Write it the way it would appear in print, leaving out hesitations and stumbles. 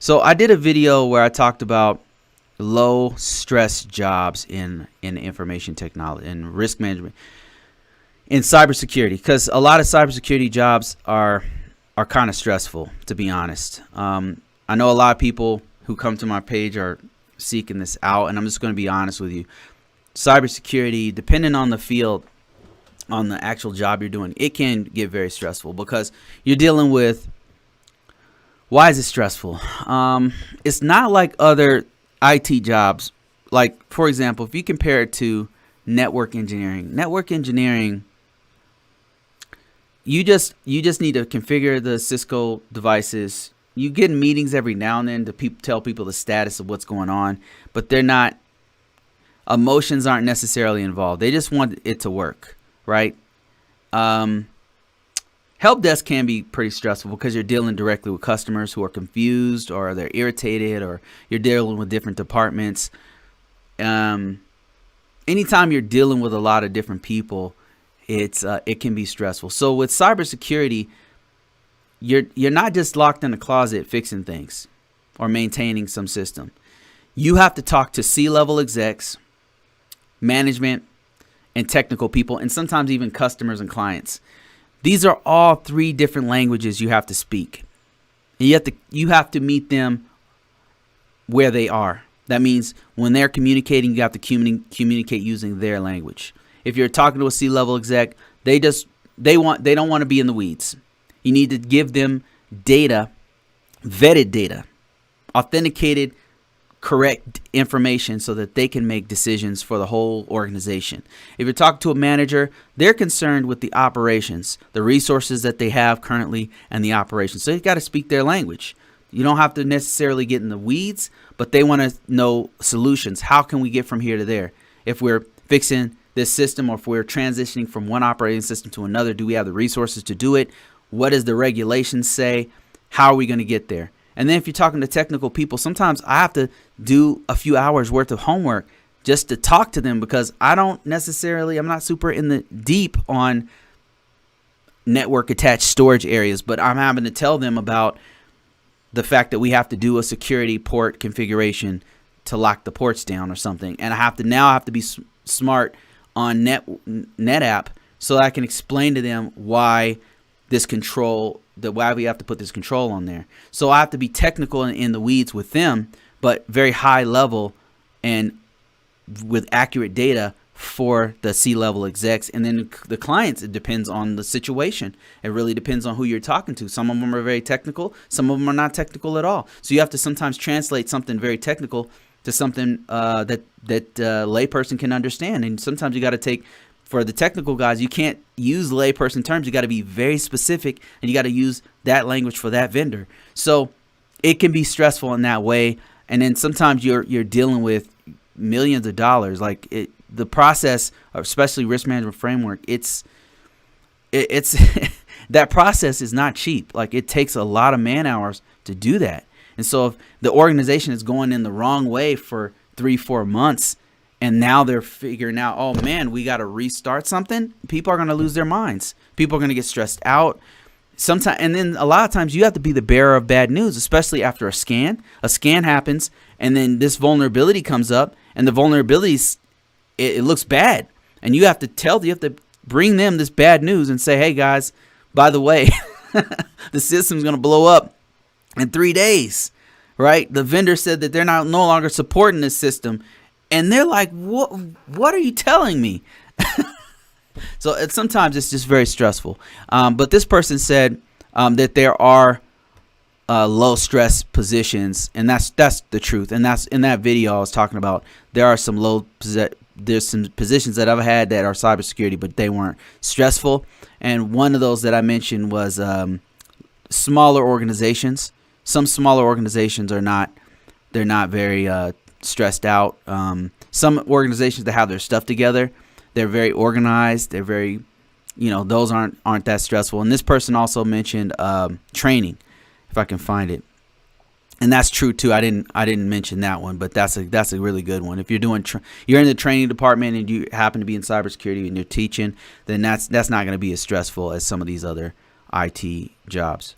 So I did a video where I talked about low stress jobs in information technology and risk management in cybersecurity, because a lot of cybersecurity jobs are kind of stressful, to be honest. I know a lot of people who come to my page are seeking this out, and I'm just going to be honest with you. Cybersecurity, depending on the field, on the actual job you're doing, it can get very stressful because you're dealing with. Why is it stressful? It's not like other IT jobs. Like, for example, if you compare it to network engineering, you just need to configure the Cisco devices. You get meetings every now and then to tell people the status of what's going on, but they're not. Emotions aren't necessarily involved. They just want it to work, right? Help desk can be pretty stressful because you're dealing directly with customers who are confused or they're irritated, or you're dealing with different departments. Anytime you're dealing with a lot of different people, it can be stressful. So with cybersecurity, you're not just locked in a closet fixing things or maintaining some system. You have to talk to C-level execs, management, and technical people, and sometimes even customers and clients. These are all three different languages you have to speak. And you have to meet them where they are. That means when they're communicating, you have to communicate using their language. If you're talking to a C-level exec, they don't want to be in the weeds. You need to give them data, vetted data, authenticated, correct information so that they can make decisions for the whole organization. If you're talking to a manager, they're concerned with the operations, the resources that they have currently, and the operations. So you got to speak their language. You don't have to necessarily get in the weeds, but they want to know solutions. How can we get from here to there? If we're fixing this system, or if we're transitioning from one operating system to another, do we have the resources to do it? What does the regulations say? How are we going to get there? And then if you're talking to technical people, sometimes I have to do a few hours worth of homework just to talk to them, because I'm not super in the deep on network attached storage areas, but I'm having to tell them about the fact that we have to do a security port configuration to lock the ports down or something. And I have to be smart on NetApp so that I can explain to them why why we have to put this control on there. So I have to be technical in the weeds with them, but very high level and with accurate data for the C-level execs. And then the clients, it depends on the situation. It really depends on who you're talking to. Some of them are very technical. Some of them are not technical at all. So you have to sometimes translate something very technical to something that layperson can understand. And sometimes you got to take, for the technical guys, you can't use layperson terms. You got to be very specific, and you got to use that language for that vendor. So it can be stressful in that way. And then sometimes you're dealing with millions of dollars. Like the process, especially risk management framework, it's that process is not cheap. Like, it takes a lot of man hours to do that. And so if the organization is going in the wrong way for 3-4 months, and now they're figuring out, oh man, we got to restart something, people are going to lose their minds. People are going to get stressed out. Sometimes, and then a lot of times you have to be the bearer of bad news, especially after a scan. A scan happens, and then this vulnerability comes up, and the vulnerability, it looks bad, and you have to bring them this bad news and say, hey guys, by the way, the system's going to blow up in 3 days, right? The vendor said that they're no longer supporting this system. And they're like, what are you telling me? So sometimes it's just very stressful. But this person said that there are low stress positions, and that's the truth. And that's in that video I was talking about. There are some there's some positions that I've had that are cybersecurity, but they weren't stressful. And one of those that I mentioned was smaller organizations. Some smaller organizations they're not very stressed out. Some organizations that have their stuff together, they're very organized. They're very, those aren't that stressful. And this person also mentioned training, if I can find it. And that's true too. I didn't mention that one, but that's a really good one. If you're you're in the training department and you happen to be in cybersecurity and you're teaching, then that's not going to be as stressful as some of these other IT jobs.